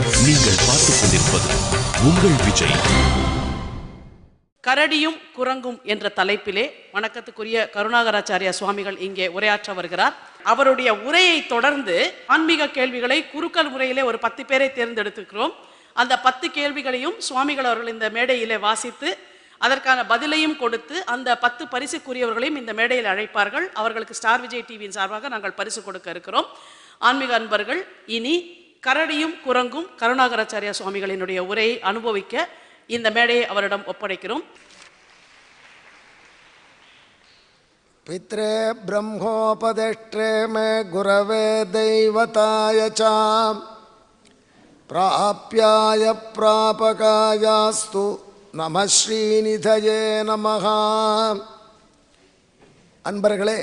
நீங்கள் பார்த்துக் கொண்டிருப்பது உங்கள் விஜய். கரடியும் குரங்கும் என்ற தலைப்பிலே வணக்கத்துக்குரிய கருணாகராச்சாரியா சுவாமிகள் இங்கே உரையாற்ற வருகிறார். அவருடைய உரையை தொடர்ந்து ஆன்மீக கேள்விகளை குறுக்கல் முறையிலே ஒரு 10 பேரை தேர்ந்தெடுத்துக்கிறோம். அந்த 10 கேள்விகளையும் சுவாமிகள் அவர்கள் இந்த மேடையிலே வாசித்து அதற்கான பதிலையும் கொடுத்து அந்த 10 பரிசுக்குரியவர்களையும் இந்த மேடையில் அழைப்பார்கள். அவர்களுக்கு ஸ்டார் விஜய் டிவியின் சார்பாக நாங்கள் பரிசு கொடுக்க இருக்கிறோம். ஆன்மீக அன்பர்கள் இனி கரடியும் குரங்கும் கருணாகராச்சாரியா சுவாமிகளினுடைய உரையை அனுபவிக்க இந்த மேடையை அவரிடம் ஒப்படைக்கிறோம். பித்ரே பிரம்மோபதேஷ்டே மே குரவே தெய்வதாய ச பிராப்யாய பிராபகாயாஸ்து நம ஸ்ரீநிதயே நமஹ. அன்பர்களே,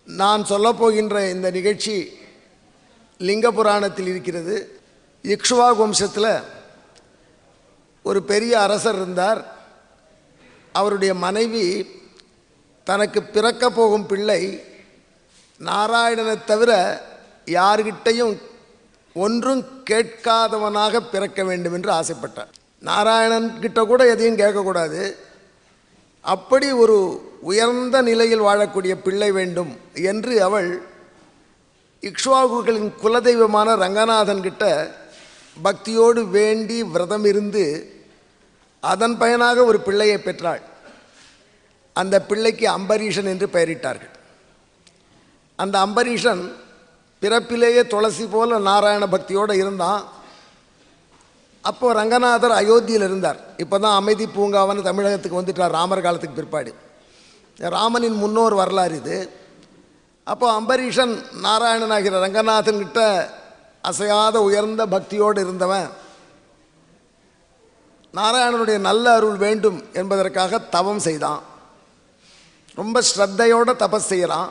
நான் சொல்லப்போகின்ற இந்த நிகழ்ச்சி லிங்க புராணத்தில் இருக்கிறது. இக்ஷ்வாகு வம்சத்தில் ஒரு பெரிய அரசர் இருந்தார். அவருடைய மனைவி தனக்கு பிறக்க போகும் பிள்ளை நாராயணனை தவிர யார்கிட்டையும் ஒன்றும் கேட்காதவனாக பிறக்க வேண்டும் என்று ஆசைப்பட்டார். நாராயணன்கிட்ட கூட எதையும் கேட்கக்கூடாது. அப்படி ஒரு உயர்ந்த நிலையில் வாழக்கூடிய பிள்ளை வேண்டும் என்று அவள் இக்ஷ்வாகுகளின் குலதெய்வமான ரங்கநாதன் கிட்ட பக்தியோடு வேண்டி விரதம் இருந்து அதன் பயனாக ஒரு பிள்ளையை பெற்றாள். அந்த பிள்ளைக்கு அம்பரீஷன் என்று பெயரிட்டார்கள். அந்த அம்பரீஷன் பிறப்பிலேயே துளசி போல நாராயண பக்தியோடு இருந்தான். அப்போது ரங்கநாதர் அயோத்தியில் இருந்தார். இப்போ தான் அமைதி பூங்காவன் தமிழகத்துக்கு வந்துட்டார் ராமர் காலத்துக்கு பிற்பாடு. ராமனின் முன்னோர் வரலாறு இது. அப்போ அம்பரீஷன் நாராயணனாகிற ரங்கநாதன்கிட்ட அசையாத உயர்ந்த பக்தியோடு இருந்தவன் நாராயணனுடைய நல்ல அருள் வேண்டும் என்பதற்காக தவம் செய்தான். ரொம்ப ஸ்ரத்தையோடு தபஸ் செய்கிறான்.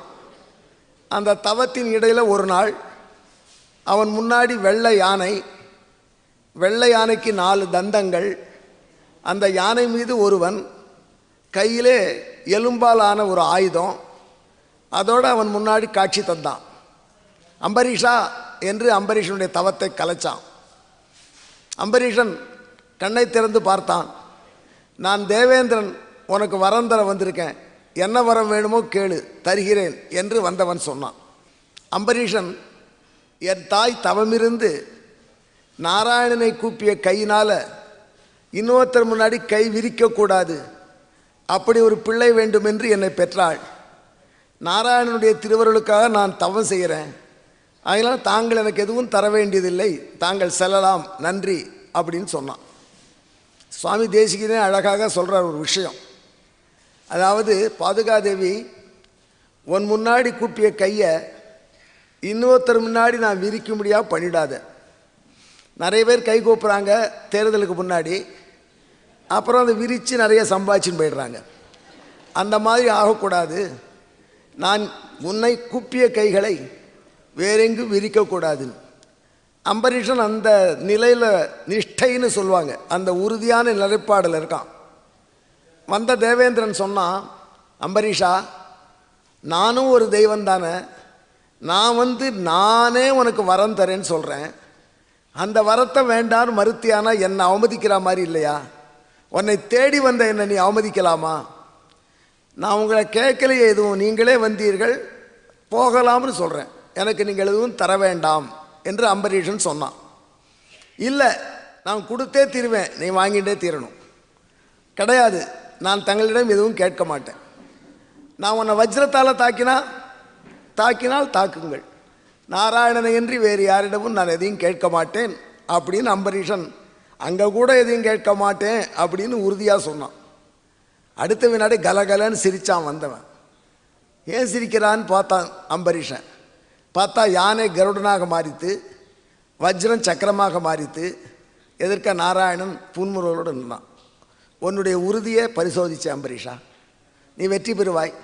அந்த தவத்தின் இடையில் ஒரு நாள் அவன் முன்னாடி வெள்ளை யானை, வெள்ளை யானைக்கு 4 தந்தங்கள், அந்த யானை மீது ஒருவன் கையிலே எலும்பால் ஆன ஒரு ஆயுதம், அதோடு அவன் முன்னாடி காட்சி தந்தான். அம்பரீஷா என்று அம்பரீஷனுடைய தவத்தை கலைச்சான். அம்பரீஷன் கண்ணை திறந்து பார்த்தான். நான் தேவேந்திரன், உனக்கு வரம் தர வந்திருக்கேன், என்ன வரம் வேணுமோ கேளு, தருகிறேன் என்று வந்தவன் சொன்னான். அம்பரீஷன், என் தாய் தவமிருந்து நாராயணனை கூப்பிய கையினால் இன்னொருத்தர் முன்னாடி கை விரிக்கக்கூடாது, அப்படி ஒரு பிள்ளை வேண்டும் என்று என்னை பெற்றாள். நாராயணனுடைய திருவருளுக்காக நான் தவம் செய்கிறேன், அதனால் தாங்கள் எனக்கு எதுவும் தர வேண்டியதில்லை, தாங்கள் செல்லலாம், நன்றி அப்படின்னு சொன்னான். சுவாமி தேசிகனே அழகாக சொல்கிறார் ஒரு விஷயம். அதாவது, பாதுகாதேவி உன் முன்னாடி கூப்பிய கையை இன்னொருத்தர் முன்னாடி நான் விரிக்க முடியாது பண்ணிடாத. நிறைய பேர் கை கூப்புறாங்க தேர்தலுக்கு முன்னாடி, அப்புறம் அதை விரித்து நிறைய சம்பாதிச்சுன்னு போயிடுறாங்க. அந்த மாதிரி ஆகக்கூடாது. நான் உன்னை கூப்பிய கைகளை வேறெங்கு விரிக்கக்கூடாதுன்னு. அம்பரீஷன் அந்த நிலையில் நிஷ்டைன்னு சொல்லுவாங்க, அந்த உறுதியான நிலைப்பாடில் இருக்கான். வந்த தேவேந்திரன் சொன்னான், அம்பரீஷா, நானும் ஒரு தெய்வம் தானே, நான் நானே உனக்கு வரம் தரேன்னு சொல்கிறேன், அந்த வரத்தை வேண்டான்னு மறுத்தியானா என்னை அவமதிக்கிற மாதிரி இல்லையா? உன்னை தேடி வந்த என்னை நீ அவமதிக்கலாமா? நான் உங்களை கேட்கலையே எதுவும், நீங்களே வந்தீர்கள், போகலாம்னு சொல்கிறேன், எனக்கு நீங்கள் எதுவும் தர வேண்டாம் என்று அம்பரீஷன் சொன்னான். இல்லை, நான் கொடுத்தே தீருவேன், நீ வாங்கிட்டே தீரணும். கிடையாது, நான் தங்களிடம் எதுவும் கேட்க மாட்டேன். நான் உன்னை வஜ்ரத்தால் தாக்கினால் தாக்குங்கள், நாராயணனை என்று வேறு யாரிடமும் நான் எதையும் கேட்க மாட்டேன் அப்படின்னு அம்பரீஷன் அங்கே கூட எதையும் கேட்க மாட்டேன் அப்படின்னு உறுதியாக சொன்னான். அடுத்த வினாடி கலகலன்னு சிரித்தான் வந்தவன். ஏன் சிரிக்கிறான்னு பார்த்தான் அம்பரீஷன். பார்த்தா யானை கருடனாக மாறித்து, வஜ்ரம் சக்கரமாக மாறித்து, எதிர்க்க நாராயணன் புன்முறுவலோடு நின்றான். உன்னுடைய உறுதியை பரிசோதித்த அம்பரீஷா, நீ வெற்றி பெறுவாய்.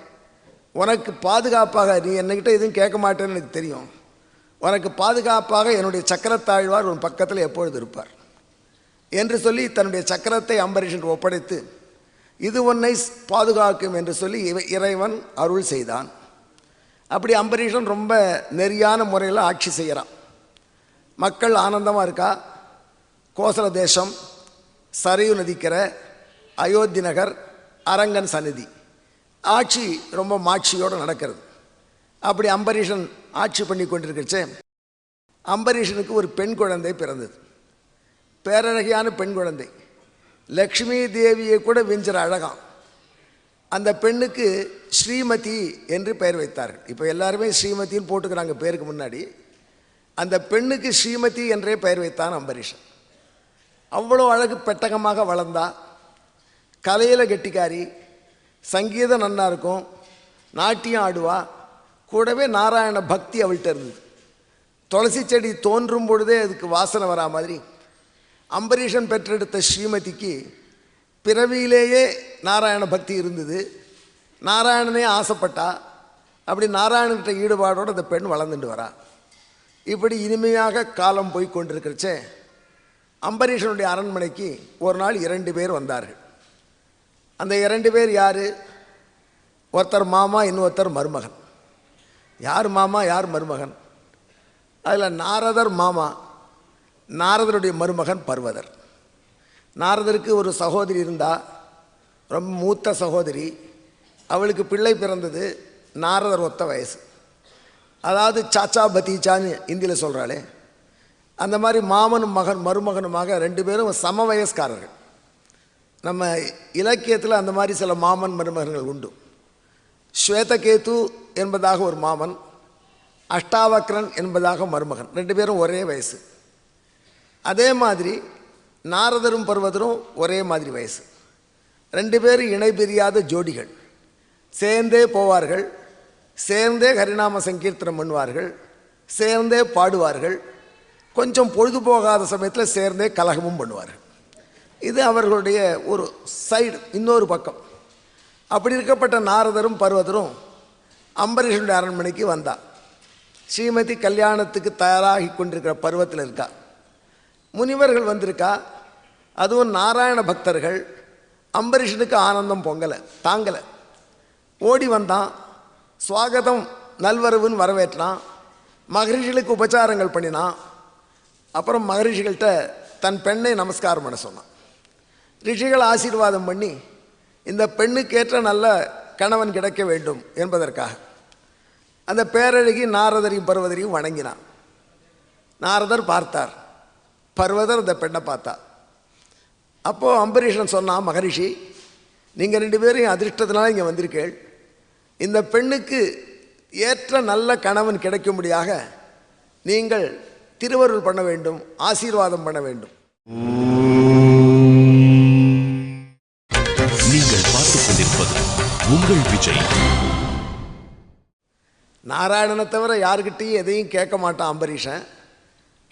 உனக்கு பாதுகாப்பாக, நீ என்னக்கிட்ட எதுவும் கேட்க மாட்டேன்னு எனக்கு தெரியும், உனக்கு பாதுகாப்பாக என்னுடைய சக்கரத்தாழ்வார் உன் பக்கத்தில் எப்பொழுது இருப்பார் என்று சொல்லி தன்னுடைய சக்கரத்தை அம்பரீஷன் ஒப்படைத்து, இது உன்னை பாதுகாக்கும் என்று சொல்லி இறைவன் அருள் செய்தான். அப்படி அம்பரீஷன் ரொம்ப நெறியான முறையில் ஆட்சி செய்கிறான். மக்கள் ஆனந்தமாக இருக்கா. கோசல தேசம், சரையு நதிக்கரை, அயோத்தி நகர், அரங்கன் சந்நிதி, ஆட்சி ரொம்ப மாட்சியோடு நடக்கிறது. அப்படி அம்பரீஷன் ஆட்சி பண்ணி கொண்டிருக்கச்சே அம்பரீஷனுக்கு ஒரு பெண் குழந்தை பிறந்தது. பேரழகியான பெண் குழந்தை, லக்ஷ்மி தேவியை கூட விஞ்சிற அழகாம். அந்த பெண்ணுக்கு ஸ்ரீமதி என்று பெயர் வைத்தார்கள். இப்போ எல்லாருமே ஸ்ரீமதின்னு போட்டுக்கிறாங்க பேருக்கு முன்னாடி. அந்த பெண்ணுக்கு ஸ்ரீமதி என்றே பெயர் வைத்தான் அம்பரீஷன். அவ்வளோ அழகு பெட்டகமாக வளர்ந்தா, கலையில் கெட்டிக்காரி, சங்கீதம் நன்னா இருக்கும், நாட்டியம் ஆடுவா, கூடவே நாராயண பக்தி அவள்கிட்ட இருந்தது. துளசி செடி தோன்றும் பொழுதே அதுக்கு வாசனை வரா மாதிரி அம்பரீஷன் பெற்றெடுத்த ஸ்ரீமதிக்கு பிறவியிலேயே நாராயண பக்தி இருந்தது. நாராயணனே ஆசைப்பட்டா. அப்படி நாராயணன்கிட்ட ஈடுபாடோடு அந்த பெண் வளர்ந்துட்டு வரா. இப்படி இனிமையாக காலம் போய் கொண்டிருக்கிறச்சே அம்பரீஷனுடைய அரண்மனைக்கு ஒரு நாள் 2 பேர் வந்தார்கள். அந்த 2 பேர் யார்? ஒருத்தர் மாமா, இன்னொருத்தர் மருமகன். யார் மாமா யார் மருமகன்? அதில் நாரதர் மாமா, நாரதருடைய மருமகன் பர்வதர். நாரதருக்கு ஒரு சகோதரி இருந்தால், ரொம்ப மூத்த சகோதரி. அவளுக்கு பிள்ளை பிறந்தது. நாரதர் ஒத்த வயசு, அதாவது சாச்சா பத்தீச்சான்னு இந்தியில் சொல்கிறாளே, அந்த மாதிரி மாமனும் மருமகனுமாக 2 பேரும் சம வயஸ்காரர்கள். நம்ம இலக்கியத்தில் அந்த மாதிரி சில மாமன் மருமகன்கள் உண்டு. ஸ்வேதகேது என்பதாக ஒரு மாமன், அஷ்டாவக்ரன் என்பதாக மருமகன். 2 பேரும் ஒரே வயசு. அதே மாதிரி நாரதரும் பர்வதரும் ஒரே மாதிரி வயசு. 2 பேரும் இணை பிரியாத ஜோடிகள். சேர்ந்தே போவார்கள், சேர்ந்தே ஹரிநாம சங்கீர்த்தனம் பண்ணுவார்கள், சேர்ந்தே பாடுவார்கள். கொஞ்சம் பொழுது போகாத சமயத்தில் சேர்ந்தே கலகமும் பண்ணுவார்கள். இது அவர்களுடைய ஒரு சைடு, இன்னொரு பக்கம். அப்படி இருக்கப்பட்ட நாரதரும் பர்வதரும் அம்பரீஷனுடைய அரண்மனைக்கு வந்தா. ஸ்ரீமதி கல்யாணத்துக்கு தயாராகி கொண்டிருக்கிற பருவத்தில் இருக்கா. முனிவர்கள் வந்திருக்கா, அதுவும் நாராயண பக்தர்கள். அம்பரீஷனுக்கு ஆனந்தம் பொங்கலை, தாங்கலை. ஓடி வந்தான், சுவாகதம் நல்வரவுன்னு வரவேற்றான், மகரிஷிகளுக்கு உபச்சாரங்கள் பண்ணினான். அப்புறம் மகரிஷிகள்கிட்ட தன் பெண்ணை நமஸ்காரம் பண்ண சொன்னான். ரிஷிகள் ஆசீர்வாதம் பண்ணி இந்த பெண்ணுக்கேற்ற நல்ல கணவன் கிடைக்க வேண்டும் என்பதற்காக அந்த பேரழகி நாரதரையும் பர்வதரையும் வணங்கினான். நாரதர் பார்த்தார், பர்வதர் இந்த பெண்ணை பார்த்தா. அப்போது அம்பரீஷன் சொன்னான், மகரிஷி, நீங்கள் 2 பேரும் அதிர்ஷ்டத்தினால இங்கே வந்திருக்கீள். இந்த பெண்ணுக்கு ஏற்ற நல்ல கணவன் கிடைக்கும்படியாக நீங்கள் திருவருள் பண்ண வேண்டும், ஆசீர்வாதம் பண்ண வேண்டும். நீங்கள் பார்த்துக் கொண்டிருப்பது உங்கள் விஜய். நாராயணனை தவிர யாருக்கிட்டையும் எதையும் கேட்க மாட்டான் அம்பரீஷன்.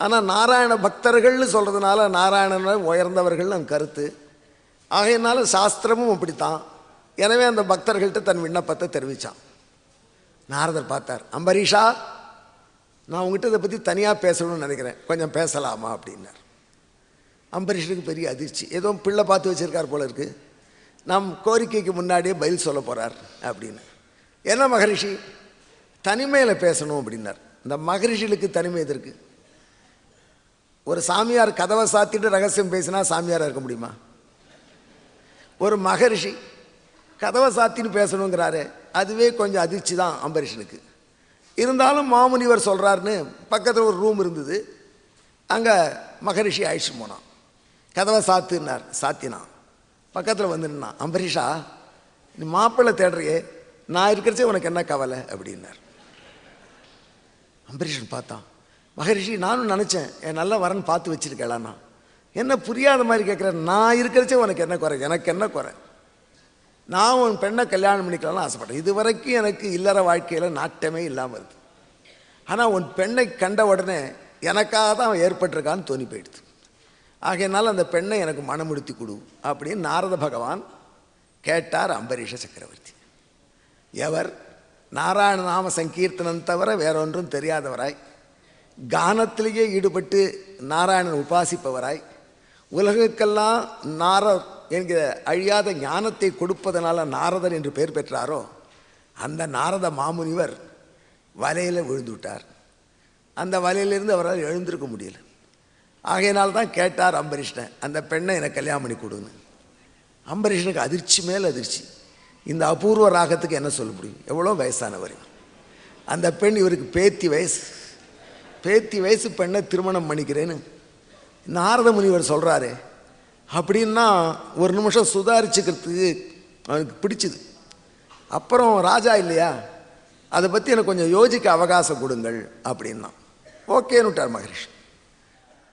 ஆனால் நாராயண பக்தர்கள்னு சொல்கிறதுனால நாராயணனை உயர்ந்தவர்கள் நம் கருத்து. ஆகையினால சாஸ்திரமும் அப்படித்தான். எனவே அந்த பக்தர்கள்ட்ட தன் விண்ணப்பத்தை தெரிவித்தான். நாரதர் பார்த்தார், அம்பரீஷா, நான் உங்ககிட்ட இதை பற்றி தனியாக பேசணும்னு நினைக்கிறேன், கொஞ்சம் பேசலாமா அப்படின்னார். அம்பரீஷனுக்கு பெரிய அதிர்ச்சி. ஏதோ பிள்ளை பார்த்து வச்சுருக்கார் போல இருக்குது, நம் கோரிக்கைக்கு முன்னாடியே பதில் சொல்ல போகிறார் அப்படின்னு. என்ன மகரிஷி, தனிமையில் பேசணும் அப்படின்னார். இந்த மகரிஷிகளுக்கு தனிமை எதற்கு? ஒரு சாமியார் கதவை சாத்திட்டு ரகசியம் பேசினா சாமியாராக இருக்க முடியுமா? ஒரு மகரிஷி கதவை சாத்தின்னு பேசணுங்கிறாரு, அதுவே கொஞ்சம் அதிர்ச்சி தான் அம்பரீஷனுக்கு. இருந்தாலும் மாமுனிவர் சொல்கிறாருன்னு பக்கத்தில் ஒரு ரூம் இருந்தது, அங்கே மகரிஷி அழிச்சு போனான். கதவை சாத்துனார், சாத்தினான். பக்கத்தில் வந்துன்னா, அம்பரீஷா, நீ மாப்பிள்ளை தேடுறியே, நான் இருக்கிறச்சே உனக்கு என்ன கவலை அப்படின்னார். அம்பரீஷன் பார்த்தான், மகரிஷி, நானும் நினச்சேன் என் நல்ல வரன் பார்த்து வச்சுருக்கலான்னா, என்ன புரியாத மாதிரி கேட்குறேன், நான் இருக்கிறச்சே உனக்கு என்ன குறை, எனக்கு என்ன குறை, நான் உன் பெண்ணை கல்யாணம் பண்ணிக்கலாம்னு ஆசைப்பட்டேன். இது வரைக்கும் எனக்கு இல்லற வாழ்க்கையில் நாட்டமே இல்லாமல் இருக்குது. ஆனால் உன் பெண்ணை கண்ட உடனே எனக்காக தான் அவன் ஏற்பட்டிருக்கான்னு தோணி போயிடுது. ஆகையினால அந்த பெண்ணை எனக்கு மனமுடித்து கொடு அப்படின்னு நாரத பகவான் கேட்டார் அம்பரீஷ சக்கரவர்த்தி. எவர் நாராயண நாம சங்கீர்த்தனம் தவிர வேறொன்றும் தெரியாதவராய், கானத்திலேயே ஈடுபட்டு நாராயணன் உபாசிப்பவராய், உலகுக்கெல்லாம் நாரர் என்கிற அழியாத ஞானத்தை கொடுப்பதனால நாரதர் என்று பெயர் பெற்றாரோ அந்த நாரத மாமுனிவர் வலையில் விழுந்து விட்டார். அந்த வலையிலிருந்து அவரால் எழுந்திருக்க முடியல. ஆகையினால் தான் கேட்டார் அம்பரீஷனை, அந்த பெண்ணை எனக்கு கல்யாணம் பண்ணி கொடுங்க. அம்பரீஷனுக்கு அதிர்ச்சி மேல் அதிர்ச்சி. இந்த அபூர்வ ராகத்துக்கு என்ன சொல்ல முடியும்? எவ்வளோ வயசானவர். அந்த பெண் இவருக்கு பேத்தி வயசு பெண்ணை திருமணம் பண்ணிக்கிறேன்னு நாரத முனிவர் சொல்கிறாரு. அப்படின்னா ஒரு நிமிஷம் சுதாரிச்சுக்கிறதுக்கு அவனுக்கு பிடிச்சிது. அப்புறம் ராஜா இல்லையா, அதை பற்றி எனக்கு கொஞ்சம் யோசிக்க அவகாசம் கொடுங்கள் அப்படின்னா ஓகேன்னு விட்டார் மகரிஷி.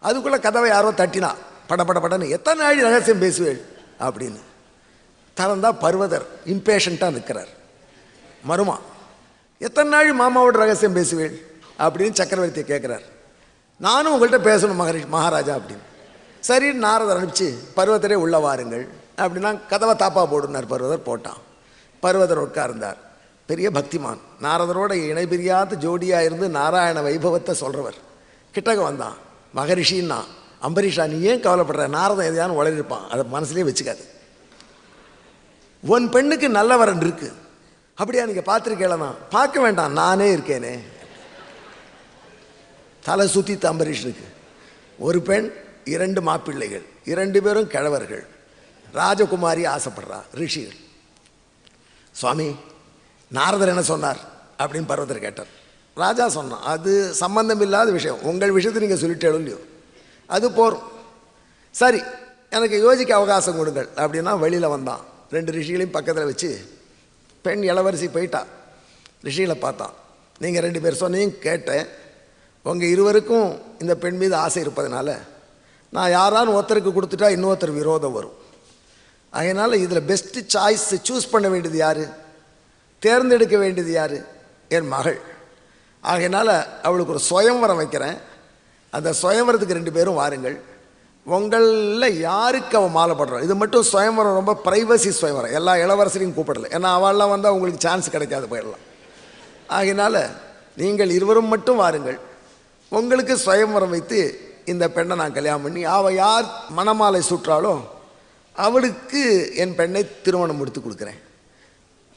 அதுக்குள்ளே கதவை யாரோ தட்டினா படன்னு, எத்தனை நாள் ரகசியம் பேசுவேள் அப்படின்னு திறந்தா பர்வதர் இம்பேஷண்ட்டாக நிற்கிறார். மருமா, எத்தனை நாள் மாமாவோட ரகசியம் பேசுவேள் அப்படின்னு சக்கரவர்த்தியை கேட்குறார். நானும் உங்கள்கிட்ட பேசணும் மகாராஜா அப்படின்னு. சரி, நாரதர் அனுப்பிச்சு பர்வதரே உள்ள வாருங்கள் அப்படின்னா கதவை தாப்பா போடுனார். பர்வதர் போட்டான். பர்வதர் உட்கார்ந்தார். பெரிய பக்திமான், நாரதரோட இணை பிரியாத ஜோடியாக இருந்து நாராயண வைபவத்தை சொல்கிறவர். கிட்டக்க வந்தான். மகரிஷின்னா, அம்பரீஷா நீ ஏன் கவலைப்படுற, நாரதன் எதையானு உளறிருப்பான், அதை மனசுலேயே வச்சுக்காது. உன் பெண்ணுக்கு நல்ல வரன் இருக்கு, அப்படியா நீங்கள் பார்த்துருக்கேளனா? பார்க்க வேண்டாம், நானே இருக்கேனே. தலை சுத்தித்த அம்பரீஷனுக்கு. ஒரு பெண், 2 மாப்பிள்ளைகள், 2 பேரும் கிழவர்கள். ராஜகுமாரி ஆசைப்படுறா. ரிஷிகள். சுவாமி, நாரதர் என்ன சொன்னார் அப்படின்னு பர்வதர் கேட்டார். ராஜா சொன்னான், அது சம்பந்தம் இல்லாத விஷயம், உங்கள் விஷயத்தை நீங்கள் சொல்லிட்டே இல்லையோ, அது போரும். சரி, எனக்கு யோசிக்க அவகாசம் கொடுங்கள் அப்படின்னா வெளியில் வந்தான். 2 ரிஷிகளையும் பக்கத்தில் வச்சு, பெண் இளவரசி போயிட்டா. ரிஷிகளை பார்த்தான். நீங்கள் 2 பேர் சொன்னையும் கேட்டேன், உங்கள் இருவருக்கும் இந்த பெண் மீது ஆசை இருப்பதனால நான் யாரான்னு ஒருத்தருக்கு கொடுத்துட்டா இன்னொருத்தர் விரோதம் வரும். அதனால் இதில் பெஸ்ட்டு சாய்ஸ் சூஸ் பண்ண வேண்டியது யார், தேர்ந்தெடுக்க வேண்டியது யார்? என் மகள். ஆகையினால் அவளுக்கு ஒரு சுயம்வரம் வைக்கிறேன். அந்த சுயம்வரத்துக்கு 2 பேரும் வாருங்கள். உங்களில் யாருக்கு அவன் மாலைப்படுறான், இது மட்டும் சுயம்வரம், ரொம்ப ப்ரைவசி சுயம்வரம், எல்லா இளவரசரையும் கூப்பிடலை, ஏன்னா அவள்லாம் வந்தால் உங்களுக்கு சான்ஸ் கிடைக்காது, போயிடலாம். ஆகையினால் நீங்கள் இருவரும் மட்டும் வாருங்கள். உங்களுக்கு சுயம்வரம் வைத்து இந்த பெண்ணை நான் கல்யாணம் பண்ணி, அவள் யார் மணமாலை சுற்றாலோ அவளுக்கு என் பெண்ணை திருமணம் முடித்து கொடுக்குறேன்.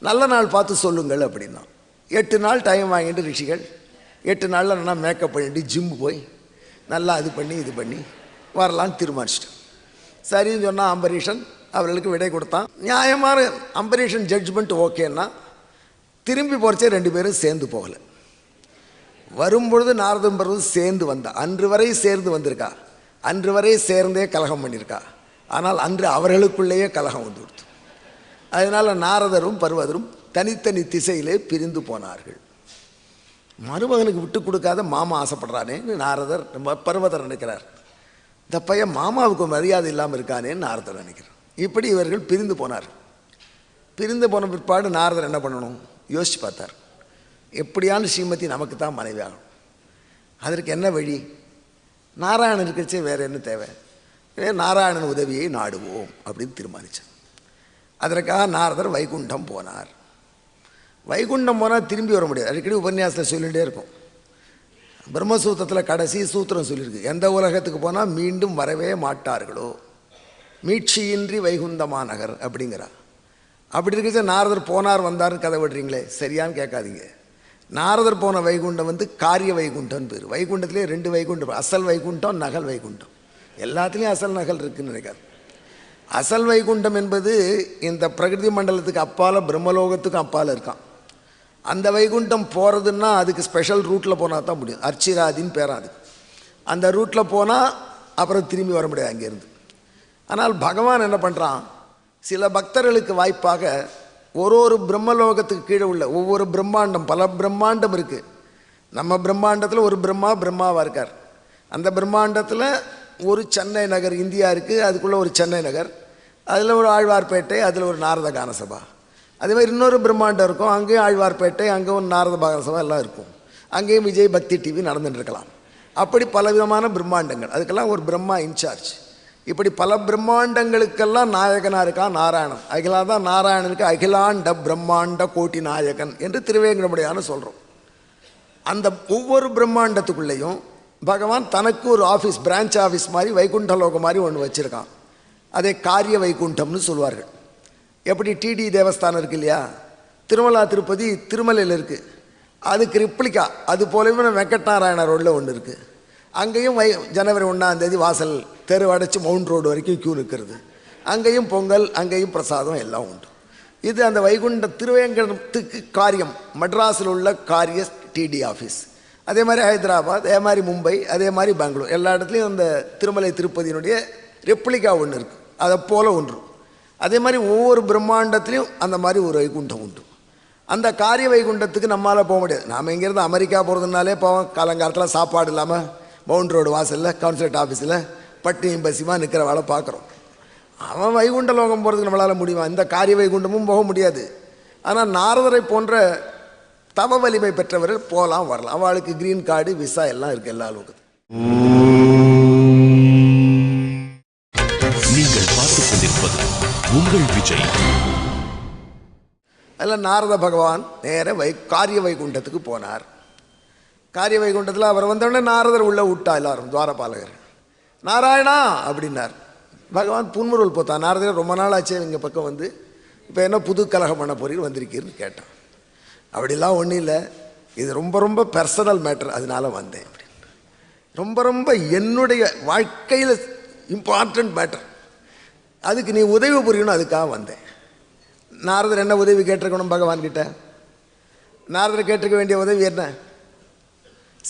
நல்ல நாள் பார்த்து சொல்லுங்கள் அப்படின்னா 8 நாள் டைம் வாங்கிட்டு ரிஷிகள் 8 நாளில் நல்லா மேக்கப் பண்ணிட்டு ஜிம்மு போய் நல்லா இது பண்ணி வரலான்னு தீர்மானிச்சிட்டேன். சரின்னு சொன்னால் அம்பரீஷன் அவர்களுக்கு விடை கொடுத்தான். நியாயமான அம்பரீஷன் ஜட்ஜ்மெண்ட் ஓகேன்னா திரும்பி போகிறச்சே 2 பேரும் சேர்ந்து போகலை. வரும்பொழுது நாரதம் பர்வதம் சேர்ந்து வந்தா. அன்று வரை சேர்ந்து வந்திருக்கா, அன்று வரை சேர்ந்தே கலகம் பண்ணியிருக்கா. ஆனால் அன்று அவர்களுக்குள்ளேயே கலகம் வந்து கொடுத்து. அதனால் நாரதரும் பர்வதரும் தனித்தனி திசையிலே பிரிந்து போனார்கள். மருமகனுக்கு விட்டு கொடுக்காத மாமா ஆசைப்படுறானேன்னு நாரதர் பர்வதர் நினைக்கிறார். இந்த பையன் மாமாவுக்கு மரியாதை இல்லாமல் இருக்கானேன்னு நாரதர் நினைக்கிறார். இப்படி இவர்கள் பிரிந்து போனார். பிரிந்து போன பிற்பாடு நாரதர் என்ன பண்ணணும் யோசிச்சு பார்த்தார். எப்படியான ஸ்ரீமதி நமக்கு தான் மனைவி ஆகணும், அதற்கு என்ன வழி? நாராயணன் இருக்கிறச்சே வேறு என்ன தேவை? நாராயணன் உதவியை நாடுவோம் அப்படின்னு தீர்மானித்தார். அதற்காக நாரதர் வைகுண்டம் போனார். வைகுண்டம் போனால் திரும்பி வர முடியாது. அடிக்கடி உபன்யாசத்தில் சொல்லிகிட்டே இருக்கும். பிரம்மசூத்திரத்தில் கடைசி சூத்திரம் சொல்லியிருக்கு, எந்த உலகத்துக்கு போனால் மீண்டும் வரவே மாட்டார்களோ மீட்சியின்றி வைகுந்தமாநகர் அப்படிங்கிறா. அப்படி இருக்கிற நாரதர் போனார் வந்தார்னு கதை விடுறீங்களே, சரியான்னு கேட்காதீங்க. நாரதர் போன வைகுண்டம் வந்து காரிய வைகுண்டம்னு பேர். வைகுண்டத்திலே 2 வைகுண்டம், அசல் வைகுண்டம், நகல் வைகுண்டம். எல்லாத்துலேயும் அசல் நகல் இருக்குதுன்னு நினைக்காது. அசல் வைகுண்டம் என்பது இந்த பிரகிருதி மண்டலத்துக்கு அப்பால் பிரம்மலோகத்துக்கும் அப்பால் இருக்கான். அந்த வைகுண்டம் போகிறதுன்னா அதுக்கு ஸ்பெஷல் ரூட்டில் போனால் தான் முடியும். அர்ச்சிராதின்னு பேரான் அதுக்கு. அந்த ரூட்டில் போனால் அப்புறம் திரும்பி வர முடியாது அங்கேருந்து. ஆனால் பகவான் என்ன பண்ணுறான், சில பக்தர்களுக்கு வாய்ப்பாக ஒரு பிரம்மலோகத்துக்கு கீழே உள்ள ஒவ்வொரு பிரம்மாண்டம், பல பிரம்மாண்டம் இருக்குது. நம்ம பிரம்மாண்டத்தில் ஒரு பிரம்மாவாக இருக்கார். அந்த பிரம்மாண்டத்தில் ஒரு சென்னை நகர் இந்தியா இருக்குது, அதுக்குள்ளே ஒரு சென்னை நகர், அதில் ஒரு ஆழ்வார்பேட்டை, அதில் ஒரு நாரத கானசபா. அதே மாதிரி இன்னொரு பிரம்மாண்டம் இருக்கும், அங்கேயும் ஆழ்வார்பேட்டை, அங்கே ஒரு நாரத கானசபா எல்லாம் இருக்கும். அங்கேயும் விஜய் பக்தி டிவி நடந்துட்டு இருக்கலாம். அப்படி பலவிதமான பிரம்மாண்டங்கள், அதுக்கெல்லாம் ஒரு பிரம்மா இன்சார்ஜ். இப்படி பல பிரம்மாண்டங்களுக்கெல்லாம் நாயகனாக இருக்கான் நாராயணன். அகிலாக தான் நாராயணனுக்கு அகிலாண்ட பிரம்மாண்ட கோட்டி நாயகன் என்று திருவேங்கடமுடையான்னு சொல்கிறோம். அந்த ஒவ்வொரு பிரம்மாண்டத்துக்குள்ளேயும் பகவான் தனக்கு ஒரு ஆஃபீஸ், பிரான்ச் ஆஃபீஸ் மாதிரி வைகுண்டலோகம் மாதிரி ஒன்று வச்சுருக்கான். அதை காரிய வைகுண்டம்னு சொல்வார்கள். எப்படி டிடி தேவஸ்தானம் இருக்குது இல்லையா, திருமலா திருப்பதி திருமலையில் இருக்குது. அதுக்கு ரிப்ளிகா அது போலவே வெங்கட்நாராயண ரோடில் ஒன்று இருக்குது. அங்கேயும் ஜனவரி 1 வாசல் தெரு அடைச்சி மவுண்ட் ரோடு வரைக்கும் க்யூ நிற்கிறது. அங்கேயும் பொங்கல், அங்கேயும் பிரசாதம் எல்லாம் உண்டு. இது அந்த வைகுண்ட திருவேங்கடத்துக்கு காரியம், மெட்ராஸில் உள்ள காரிய டிடி ஆஃபீஸ். அதே மாதிரி ஹைதராபாத், அதே மாதிரி மும்பை, அதே மாதிரி பெங்களூர், எல்லா இடத்துலையும் அந்த திருமலை திருப்பதியினுடைய ரெப்ளிகா ஒன்று இருக்குது. அதை போல் ஒன்று. அதே மாதிரி ஒவ்வொரு பிரம்மாண்டத்துலேயும் அந்த மாதிரி ஒரு வைகுண்டம் உண்டு. அந்த காரிய வைகுண்டத்துக்கு நம்மளால் போக முடியாது. நாம் இங்கேருந்து அமெரிக்கா போகிறதுனாலே போவோம், காலங்காலத்தில் சாப்பாடு இல்லாமல் மவுண்ட் ரோடு வாசலில் கவுன்சிலேட் ஆஃபீஸில் பட்டினியும் பசியமாக நிற்கிற வேலை பார்க்குறோம். அவன் வைகுண்ட லோகம் போகிறதுக்கு நம்மளால் முடியுமா? இந்த காரிய வைகுண்டமும் போக முடியாது. ஆனால் நாரதரை போன்ற தவ வலிமை பெற்றவர்கள் போகலாம், வரலாம். அவளுக்கு க்ரீன் கார்டு, விசா எல்லாம் இருக்குது எல்லா அளவுக்கு. நீங்கள் பார்த்துக் கொண்டிருப்பது உங்கள் விஜய். அதில் நாரத பகவான் நேர காரிய வைகுண்டத்துக்கு போனார். காரிய வைகுண்டத்தில் அவர் வந்தோடனே நாரதர் உள்ளே விட்டா எல்லாரும் துவாரபாலகர். நாராயணா அப்படின்னார். பகவான் புன்முறுவல் போத்தான். நாரதர் ரொம்ப நாள் ஆச்சு இங்கே பக்கம் வந்து, இப்போ என்ன புது கலகம் பண்ண போறீர் வந்திருக்கீர்னு கேட்டான். அப்படிலாம் ஒன்றும் இல்லை, இது ரொம்ப ரொம்ப பர்சனல் மேட்டர், அதனால வந்தேன் அப்படின்னு. ரொம்ப ரொம்ப என்னுடைய வாழ்க்கையில் இம்பார்ட்டண்ட் மேட்டர், அதுக்கு நீ உதவி புரியணும், அதுக்காக வந்தேன். நாரதர் என்ன உதவி கேட்டிருக்கணும் பகவான்கிட்ட? நாரதர் கேட்டிருக்க வேண்டிய உதவி என்ன?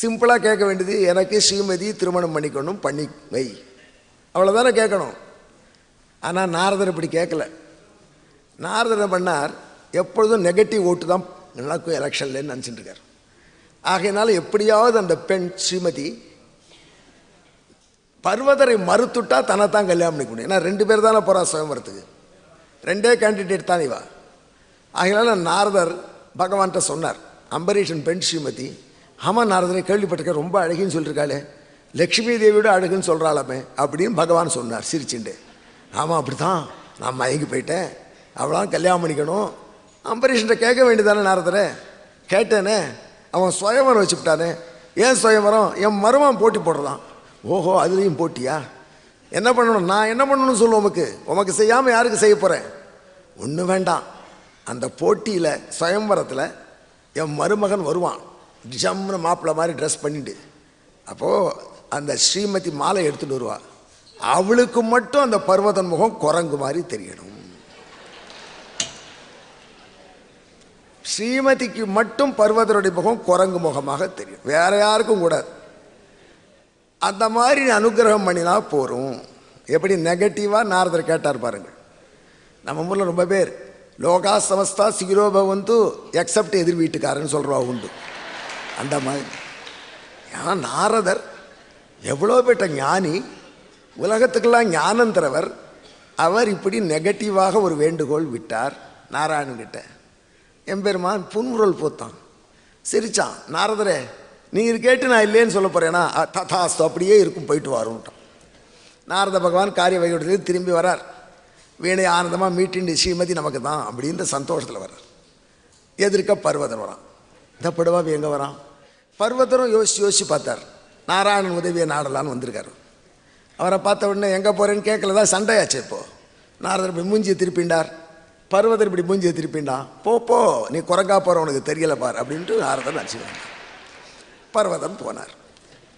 சிம்பிளாக கேட்க வேண்டியது, எனக்கு ஸ்ரீமதி திருமணம் பண்ணிக்கணும், பண்ணி வை, அவ்வளோதானே கேட்கணும். ஆனால் நாரதர் இப்படி கேட்கல. நாரதர் என்ன பண்ணார், எப்பொழுதும் நெகட்டிவ் ஓட்டு தான் நடக்கும் எலெக்ஷன்லன்னு நினச்சிட்டு இருக்கார். ஆகையினால எப்படியாவது அந்த பெண் ஸ்ரீமதி பர்வதரை மறுத்துட்டா தன்னைத்தான் கல்யாணம் பண்ணிக்க முடியும். ஏன்னா 2 பேர் தானே போகிறா சுயம்பரத்துக்கு, 2 கேண்டிடேட் தான் இவா. ஆகையினால நாரதர் பகவான்கிட்ட சொன்னார், அம்பரீஷன் பெண் ஸ்ரீமதி. ஆமாம் நாரதரை கேள்விப்பட்டிருக்க, ரொம்ப அழகின்னு சொல்லியிருக்காளே, லக்ஷ்மி தேவியோட அழகுன்னு சொல்கிறாளமே அப்படின்னு பகவான் சொன்னார் சிரிச்சுண்டு. ஆமாம் அப்படி தான், நான் மயங்கி போயிட்டேன், அவளாம் கல்யாணம் பண்ணிக்கணும். அம்பரீஷன்ட்ட கேட்க வேண்டியதானே நாரதரை? கேட்டேனே, அவன் சுயவரம் வச்சுக்கிட்டானே. ஏன் சுயவரம்? என் மருமன் போட்டி போடுறான். ஓஹோ, அதுலேயும் போட்டியா? என்ன பண்ணணும்? நான் என்ன பண்ணணும்னு சொல்லு, உமக்கு செய்யாமல் யாருக்கு செய்ய போகிறேன்? ஒன்றும் வேண்டாம், அந்த போட்டியில் சுயம்பரத்தில் என் மருமகன் வருவான், ஜம்னு மாப்பிள்ளை மாதிரி ட்ரெஸ் பண்ணிட்டு. அப்போது அந்த ஸ்ரீமதி மாலை எடுத்துகிட்டு வருவா. அவளுக்கு மட்டும் அந்த பர்வதன் முகம் குரங்கு மாதிரி தெரியணும். ஸ்ரீமதிக்கு மட்டும் பர்வதனுடைய முகம் குரங்கு முகமாக தெரியும், வேற யாருக்கும் கூடாது. அந்த மாதிரி அனுகிரகம் பண்ணினா போகிறோம். எப்படி நெகட்டிவாக நாரதர் கேட்டார் பாருங்கள். நம்ம ஊரில் ரொம்ப பேர் லோகா சமஸ்தா சிகிரோபவந்து எக்ஸப்ட் எதிர் வீட்டுக்காரன்னு சொல்கிறவா உண்டு. அந்த மாதிரி ஏன்னா நாரதர் எவ்வளோ பெற்ற ஞானி, உலகத்துக்கெல்லாம் ஞானம் தரவர். அவர் இப்படி நெகட்டிவாக ஒரு வேண்டுகோள் விட்டார் நாராயணன்கிட்ட. எம்பெருமான் புன்முறுவல் போத்தான், சிரிச்சான். நாரதரே, நீங்கள் கேட்டு நான் இல்லைன்னு சொல்ல போகிறேன்னா ததாஸ்து, அப்படியே இருக்கும், போயிட்டு வரோன்ட்டான். நாரத பகவான் காரிய வைகுண்டத்துலேருந்து திரும்பி வரார். வீணை ஆனந்தமாக மீட்டிண்டு ஸ்ரீமதி நமக்கு தான் அப்படின்ற சந்தோஷத்தில் வர்றார். எதிர்க்க பர்வதன் வரான். இந்த படுவாவி எங்கே வரான்? பர்வதரும் யோசித்து பார்த்தார். நாராயணன் உதவியை நாடலான்னு வந்திருக்காரு. அவரை பார்த்த உடனே எங்கே போகிறேன்னு கேட்கலதான் சண்டையாச்சு. இப்போது நாரதர் இப்படி மூஞ்சியை திருப்பிண்டார், பர்வதர் இப்படி மூஞ்சியை திருப்பிண்டான். போ நீ குரங்கா போகிற, உனக்கு தெரியலை பார் அப்படின்ட்டு நாரதர் நினச்சிக்கிறாங்க. பர்வதம் போனார்.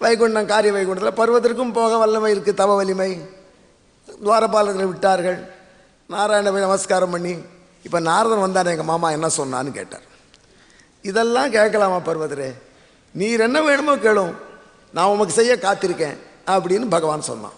வைகுண்டம் காரிய வைகுண்டத்தில் பர்வதற்கும் போக வல்லமை இருக்குது, தவ வலிமை. துவாரபாலகரை விட்டார்கள். நாராயண போய் நமஸ்காரம் பண்ணி, இப்போ நாரதன் வந்தார், எங்கள் மாமா என்ன சொன்னான்னு கேட்டார். இதெல்லாம் கேட்கலாமா பர்வதரே? நீர் என்ன வேணுமோ கேளும், நான் உமக்கு செய்ய காத்திருக்கேன் அப்படின்னு பகவான் சொன்னான்.